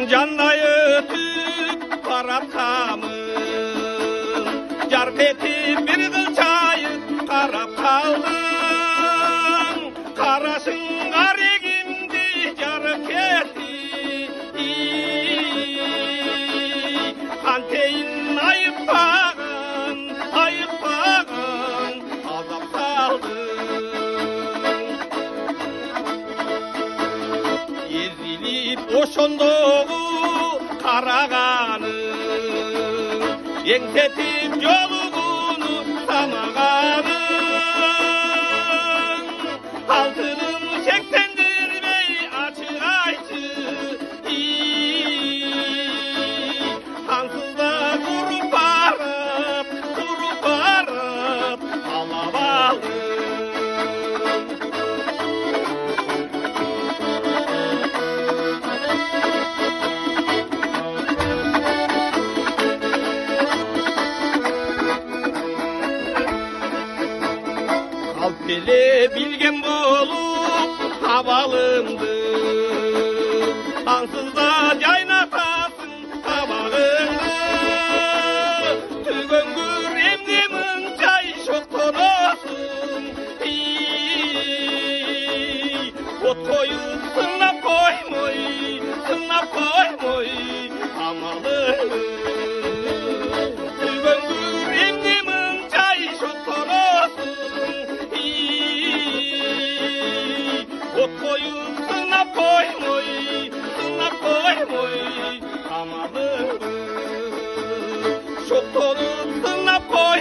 жаннай өтіп барап тамын жарқ етіп бір қыз жайып қарап қалдым қарашың қарегімді жарып кетті қантейін айыппаған азап салдым езіліп ошондогу караганым еңсетип жолугуну самаганым алтыным шектендирбей ачык айтчы ансыз да куруп барып алап алдым Bile bilgen bolup havalımdı ansızda caynatasın tabağımdı tügöngür emdimin çay şokton olsun ot koyup sınap koymoy amalım tügöngür emdimin çay şokton olsun ot koyup sınap koymoy amadım şok olup sınap koy